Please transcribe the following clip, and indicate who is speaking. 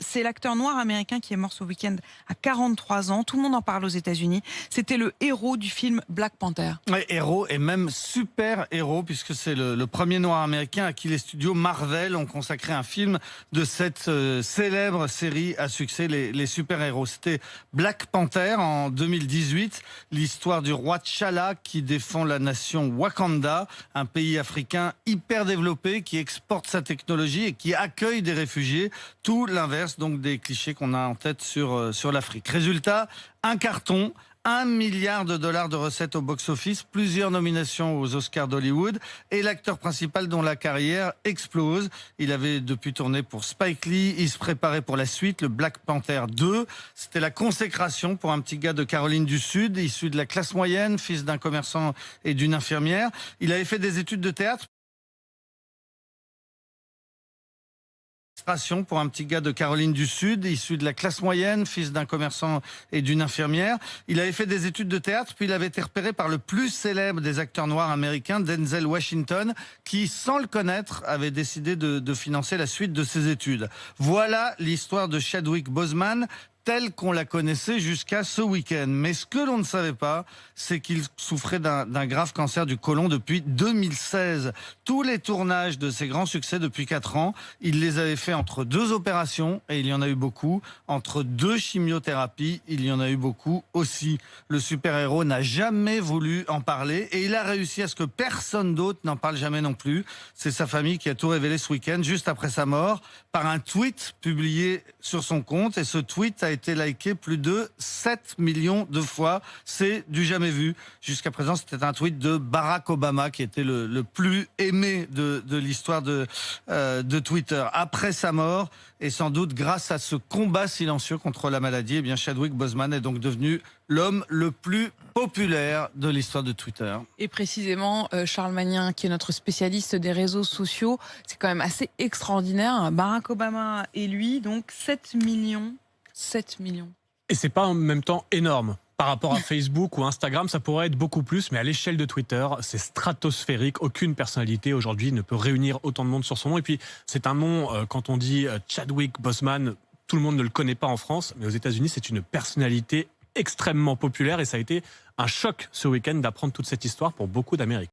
Speaker 1: C'est l'acteur noir américain qui est mort ce week-end à 43 ans. Tout le monde en parle aux États-Unis. C'était le héros du film Black Panther.
Speaker 2: Oui, héros et même super héros, puisque c'est le premier noir américain à qui les studios Marvel ont consacré un film de cette célèbre série à succès, les super héros. C'était Black Panther en 2018, l'histoire du roi T'Challa qui défend la nation Wakanda, un pays africain hyper développé qui exporte sa technologie et qui accueille des réfugiés. Tout l'inverse donc des clichés qu'on a en tête sur l'Afrique. Résultat, un carton, 1 milliard de dollars de recettes au box-office, plusieurs nominations aux Oscars d'Hollywood et l'acteur principal dont la carrière explose. Il avait depuis tourné pour Spike Lee, il se préparait pour la suite, le Black Panther 2. C'était la consécration pour un petit gars de Caroline du Sud, issu de la classe moyenne, fils d'un commerçant et d'une infirmière. Il avait fait des études de théâtre. Pour un petit gars de Caroline du Sud, issu de la classe moyenne, fils d'un commerçant et d'une infirmière. Il avait fait des études de théâtre, puis il avait été repéré par le plus célèbre des acteurs noirs américains, Denzel Washington, qui, sans le connaître, avait décidé de financer la suite de ses études. Voilà l'histoire de Chadwick Boseman, telle qu'on la connaissait jusqu'à ce week-end. Mais ce que l'on ne savait pas, c'est qu'il souffrait d'un grave cancer du côlon depuis 2016. Tous les tournages de ses grands succès depuis 4 ans, il les avait fait entre 2 opérations, et il y en a eu beaucoup, entre 2 chimiothérapies, il y en a eu beaucoup aussi. Le super-héros n'a jamais voulu en parler, et il a réussi à ce que personne d'autre n'en parle jamais non plus. C'est sa famille qui a tout révélé ce week-end, juste après sa mort, par un tweet publié sur son compte, et ce tweet a été liké plus de 7 millions de fois. C'est du jamais vu. Jusqu'à présent, c'était un tweet de Barack Obama qui était le plus aimé de l'histoire de Twitter. Après sa mort, et sans doute grâce à ce combat silencieux contre la maladie, eh bien Chadwick Boseman est donc devenu l'homme le plus populaire de l'histoire de Twitter.
Speaker 1: Et précisément, Charles Magnin, qui est notre spécialiste des réseaux sociaux, c'est quand même assez extraordinaire. Barack Obama et lui, donc 7 millions. 7 millions.
Speaker 3: Et c'est pas en même temps énorme. Par rapport à Facebook ou Instagram, ça pourrait être beaucoup plus, mais à l'échelle de Twitter, c'est stratosphérique. Aucune personnalité aujourd'hui ne peut réunir autant de monde sur son nom. Et puis, c'est un nom, quand on dit Chadwick Boseman, tout le monde ne le connaît pas en France, mais aux États-Unis, c'est une personnalité extrêmement populaire et ça a été un choc ce week-end d'apprendre toute cette histoire pour beaucoup d'Américains.